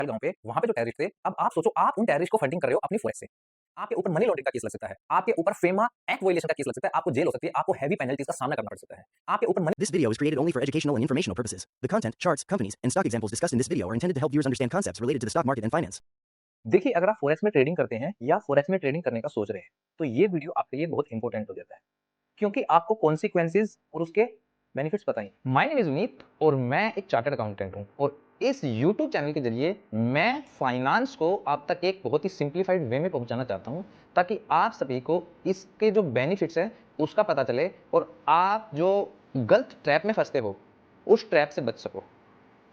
पहलगाम पे वहां पे जो टेररिस्ट थे, अब आप सोचो आप उन टेररिस्ट को फंडिंग कर रहे हो अपनी फौज से। आपके ऊपर मनी लॉन्ड्रिंग का केस लग सकता है, आपके ऊपर फेमा एक्ट वायलेशन का केस लग सकता है, आपको जेल हो सकती है, आपको हैवी पेनल्टीज का सामना करना पड़ सकता है। आपके ऊपर money This video is created only for educational and informational purposes. The content, charts, companies, and stock examples discussed in this video are intended to help viewers understand concepts related to the stock market and finance. देखिए, अगर आप forex में trading करते हैं या forex में trading करने का सोच रहे हैं, तो ये वीडियो आपके लिए बहुत इंपॉर्टेंट हो जाता है, क्योंकि आपको कॉन्सिक्वेंसेस और उसके बेनिफिट्स बताएंगे। माय नेम इज विनीत और मैं एक चार्टर्ड अकाउंटेंट हूँ और इस YouTube चैनल के जरिए मैं फाइनेंस को आप तक एक बहुत ही सिंप्लीफाइड वे में पहुंचाना चाहता हूं, ताकि आप सभी को इसके जो बेनिफिट्स हैं उसका पता चले और आप जो गलत ट्रैप में फंसते हो उस ट्रैप से बच सको।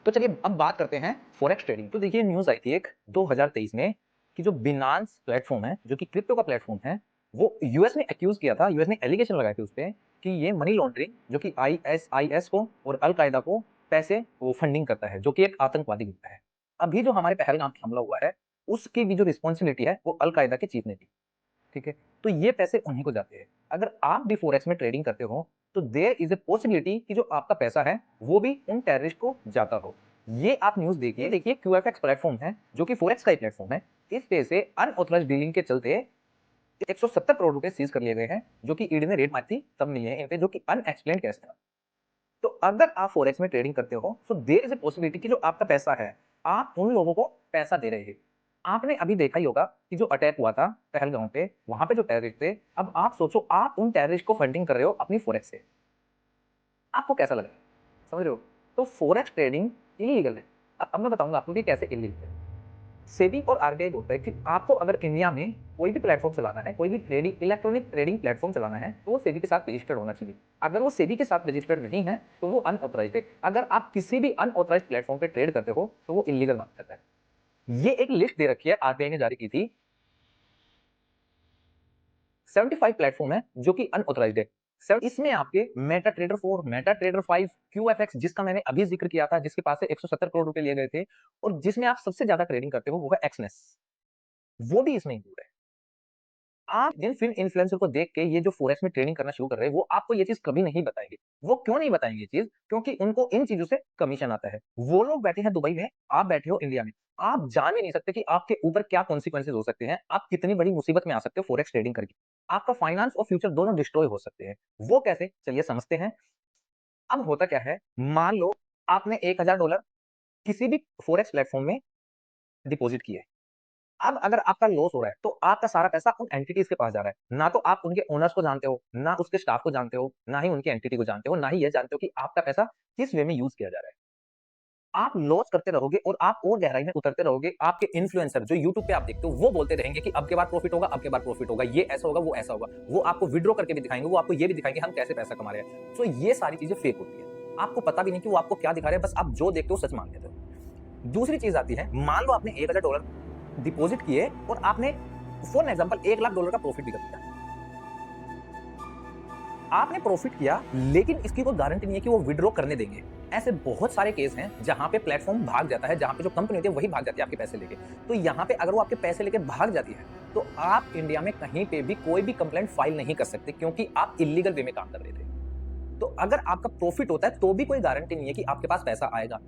तो चलिए अब बात करते हैं फॉरेक्स ट्रेडिंग। तो देखिए, न्यूज आई थी एक 2023 में कि जो बिनांस प्लेटफॉर्म है, जो कि क्रिप्टो का प्लेटफॉर्म है, वो यूएस ने एक्यूज किया था, यूएस ने एलिगेशन लगाए थे उस पे कि ये मनी लॉन्ड्रिंग, जो कि आईएसआईएस को और अल कायदा को पैसे वो फंडिंग करता है, जो कि एक आतंकवादी ग्रुप है। अभी जो हमारे पहलगाम पे हमला हुआ है, उसकी भी जो रिस्पॉन्सिबिलिटी है वो अल कायदा के चीफ ने दी। ठीक है, तो ये पैसे उन्हीं को जाते हैं। अगर आप भी फॉरेक्स में ट्रेडिंग करते हो तो देयर इज ए पॉसिबिलिटी कि जो आपका पैसा है वो भी उन टेररिस्ट को जाता हो। ये आप न्यूज देखिए क्यूएफएक्स प्लेटफॉर्म है, जो कि फॉरेक्स का ही प्लेटफॉर्म है। इस पे से अनऑथराइज्ड डीलिंग के चलते 170 करोड़ रुपए सीज कर लिए गए हैं, जो कि ईडी ने रेड मारी थी तब मिली है इन पे, जो कि अनएक्सप्लेन्ड कैश था। तो अगर आप फॉरेक्स में ट्रेडिंग करते हो तो देयर इज ए पॉसिबिलिटी कि जो आपका पैसा है, आप उन लोगों को पैसा दे रहे हैं। आपने अभी देखा ही होगा कि जो अटैक हुआ था पहलगाम पे, वहां पे जो टेररिस्ट थे, अब आप सोचो आप उन टेररिस्ट को फंडिंग कर रहे हो अपनी फॉरेक्स से। आपको कैसा लगा? समझ रहे हो? तो फॉरेक्स ट्रेडिंग इलीगल है। अब मैं बताऊंगा आपको कि कैसे इलीगल है। सेबी और आरबीआई बोलता है कि आपको अगर इंडिया में कोई भी प्लेटफॉर्म चलाना है, कोई भी ट्रेडिंग इलेक्ट्रॉनिक ट्रेडिंग प्लेटफॉर्म चलाना है, तो वो सेबी के साथ रजिस्टर्ड होना चाहिए। अगर वो सेबी के साथ रजिस्टर्ड नहीं है तो वो अनऑथराइज्ड है। अगर आप किसी भी अनऑथराइज्ड प्लेटफॉर्म पे ट्रेड करते हो तो वो इलीगल माना जाता है। ये एक लिस्ट दे रखी है, आरबीआई ने जारी की थी। 75 प्लेटफॉर्म है जो कि अनऑथराइज्ड है। इसमें आपके Meta trader 4, Meta trader 5, QFX, जिसका मैंने अभी जिक्र किया था, जिसके पास से 170 करोड़ रुपए लिए गए थे, और जिसमें आप सबसे ज्यादा ट्रेडिंग करते हो वो है एक्सनेस, वो भी इसमें इंक्लूड है। आप जिन फिन इन्फ्लुएंसर को देख के ये जो फॉरेक्स में ट्रेडिंग करना शुरू कर रहे हैं, वो आपको ये चीज कभी नहीं बताएंगे। वो क्यों नहीं बताएंगे ये चीज? क्योंकि उनको इन चीजों से कमीशन आता है। वो लोग बैठे हैं दुबई में, आप बैठे हो इंडिया में। आप जान भी नहीं सकते कि आपके ऊपर क्या कॉन्सिक्वेंसेज हो सकते हैं, आप कितनी बड़ी मुसीबत में आ सकते हो फॉरेक्स ट्रेडिंग करके। आपका फाइनेंस और फ्यूचर दोनों डिस्ट्रॉय हो सकते हैं। वो कैसे? चलिए समझते हैं। अब होता क्या है, मान लो आपने $1000 किसी भी फॉरेक्स प्लेटफॉर्म में डिपॉजिट किए। अब अगर आपका लॉस हो रहा है तो आपका सारा पैसा उन एंटिटीज के पास जा रहा है। ना तो आप उनके ओनर्स को जानते हो, ना उसके स्टाफ को जानते हो, ना ही उनकी एंटिटी को जानते हो, ना ही ये जानते हो कि आपका पैसा किस वे में यूज किया जा रहा है। आप लॉस करते रहोगे और आप और गहराई में उतरते रहोगे। आपके इन्फ्लुएंसर जो यूट्यूब पे आप देखते हो, वो बोलते रहेंगे कि अब के बाद प्रॉफिट होगा, अब के बाद प्रॉफिट होगा, ये ऐसा होगा, वो ऐसा होगा। वो आपको विड्रॉ करके भी दिखाएंगे, वो आपको ये भी दिखाएंगे हम कैसे पैसा कमा रहे हैं। तो ये सारी चीजें फेक होती है। आपको पता भी नहीं कि वो आपको क्या दिखा रहे हैं, बस आप जो देखते हो सच मान लेते हो। दूसरी चीज आती है, मान लो आपने $1000 डिपॉजिट किए और आपने फॉर एग्जांपल $1,00,000 का प्रॉफिट भी कर दिया। आपने प्रॉफिट किया, लेकिन इसकी कोई गारंटी नहीं है कि वो विड्रॉ करने देंगे। ऐसे बहुत सारे केस हैं जहां पे प्लेटफॉर्म भाग जाता है, जहां पे जो कंपनी होती है वही भाग जाती है आपके पैसे लेके। तो यहां पे अगर वो आपके पैसे लेके भाग जाती है तो आप इंडिया में कहीं पे भी कोई भी कंप्लेंट फाइल नहीं कर सकते, क्योंकि आप इलीगल वे में काम कर रहे थे। तो अगर आपका प्रॉफिट होता है तो भी कोई गारंटी नहीं है कि आपके पास पैसा आएगा।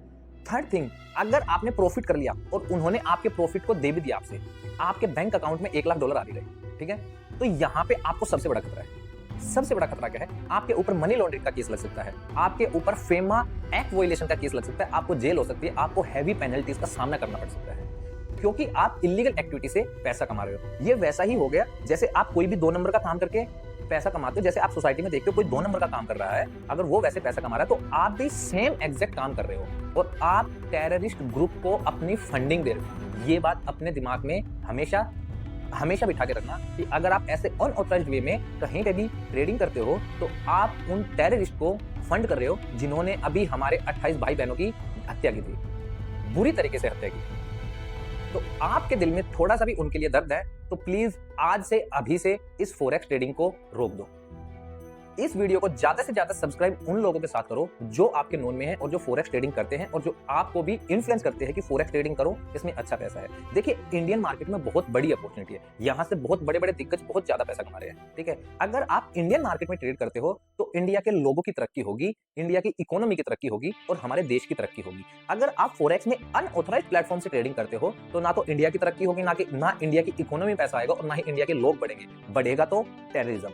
थर्ड थिंग, अगर आपने प्रॉफिट कर लिया और उन्होंने आपके प्रॉफिट को दे भी दिया, आपसे आपके बैंक अकाउंट में $1,00,000 आ भी गए, ठीक है, तो यहां पे आपको सबसे बड़ा खतरा है। सबसे बड़ा खतरा क्या है? आपके ऊपर मनी लॉन्ड्रिंग का केस लग सकता है, आपके ऊपर फेमा एक्ट वायलेशन का केस लग सकता है, आपको जेल हो सकती है, आपको हैवी पेनल्टीज का सामना करना पड़ सकता है, क्योंकि आप इलीगल एक्टिविटी से पैसा कमा रहे हो। ये वैसा ही हो गया जैसे आप कोई भी 2 नंबर का काम करके पैसा कमाते हो। जैसे आप सोसाइटी में देखते हो कोई 2 नंबर का काम कर रहा है, अगर वो वैसे पैसा कमा रहा है तो आप भी सेम एग्जैक्ट काम कर रहे हो और आप टेररिस्ट ग्रुप को अपनी फंडिंग दे रहे हो। ये बात अपने दिमाग में हमेशा हमेशा बिठा के रखना कि अगर आप ऐसे अनऑथराइज्ड वे में कहीं पे भी ट्रेडिंग करते हो तो आप उन टेररिस्ट को फंड कर रहे हो, जिन्होंने अभी हमारे 28 भाई बहनों की हत्या की थी, बुरी तरीके से हत्या की। तो आपके दिल में थोड़ा सा भी उनके लिए दर्द है तो प्लीज आज से, अभी से इस फॉरेक्स ट्रेडिंग को रोक दो। इस वीडियो को ज्यादा से ज्यादा सब्सक्राइब उन लोगों के साथ करो जो आपके नोन में है और जो फोरेक्स ट्रेडिंग करते हैं और जो आपको भी इन्फ्लुएंस करते हैं कि फोरेक्स ट्रेडिंग करो, इसमें अच्छा पैसा है। देखिए, इंडियन मार्केट में बहुत बड़ी अपॉर्चुनिटी है, यहाँ से बहुत बड़े बड़े दिग्गज बहुत ज्यादा पैसा कमा रहे हैं। ठीक है, अगर आप इंडियन मार्केट में ट्रेड करते हो तो इंडिया के लोगों की तरक्की होगी, इंडिया की इकोनॉमी की तरक्की होगी और हमारे देश की तरक्की होगी। अगर आप फोरेक्स में अनऑथराइज्ड प्लेटफॉर्म से ट्रेडिंग करते हो तो ना तो इंडिया की तरक्की होगी, ना इंडिया की इकोनॉमी में पैसा आएगा और ना ही इंडिया के लोग बढ़ेंगे। बढ़ेगा तो टेररिज्म,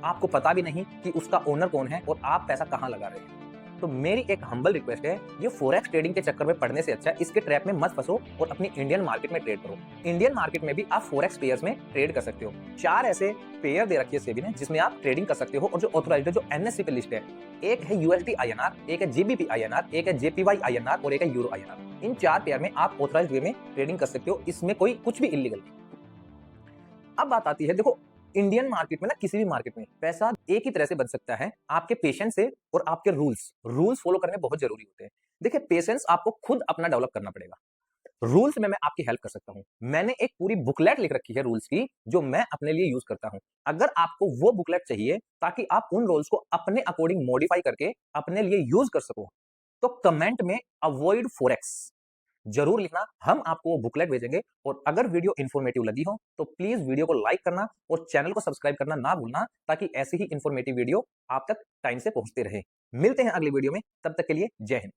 आपको पता भी नहीं कि उसका ओनर कौन है और आप पैसा कहां लगा रहे हैं। तो मेरी एक हम्बल रिक्वेस्ट है, ये फोरेक्स ट्रेडिंग के चक्कर में पड़ने से अच्छा इसके ट्रैप में मत फंसो और अपनी इंडियन मार्केट में ट्रेड करो। इंडियन मार्केट में भी आप फोरेक्स पेयर्स में ट्रेड कर सकते हो। 4 ऐसे पेयर दे रखी है सेबी ने जिसमें आप ट्रेडिंग कर सकते हो और जो ऑथराइज्ड है, जो एनएससी पे लिस्ट है। एक है यूएसडी आईएनआर, एक है जीबीपी आईएनआर, एक है जेपीवाई आईएनआर और एक है यूरो आईएनआर। इन 4 पेयर में आप ऑथराइज्ड वे में ट्रेडिंग कर सकते हो, इसमें कोई कुछ भी इलीगल नहीं। अब बात आती है, देखो इंडियन मार्केट में ना, किसी भी मार्केट में पैसा एक ही तरह से बन सकता है, आपके पेशेंस से और आपके रूल्स फॉलो करने बहुत जरूरी होते हैं। देखिए, पेशेंस आपको खुद अपना डेवलप करना पड़ेगा। रूल्स में मैं आपकी हेल्प कर सकता हूं। मैंने एक पूरी बुकलेट लिख रखी है रूल्स की, जो मैं अपने लिए यूज करता हूं। अगर आपको वो बुकलेट चाहिए ताकि आप उन रूल्स को अपने अकॉर्डिंग मॉडिफाई करके अपने लिए यूज कर सको, तो कमेंट में अवॉइड फोरेक्स जरूर लिखना, हम आपको वो बुकलेट भेजेंगे। और अगर वीडियो इंफॉर्मेटिव लगी हो तो प्लीज वीडियो को लाइक करना और चैनल को सब्सक्राइब करना ना भूलना, ताकि ऐसी ही इंफॉर्मेटिव वीडियो आप तक टाइम से पहुंचते रहे। मिलते हैं अगली वीडियो में, तब तक के लिए जय हिंद।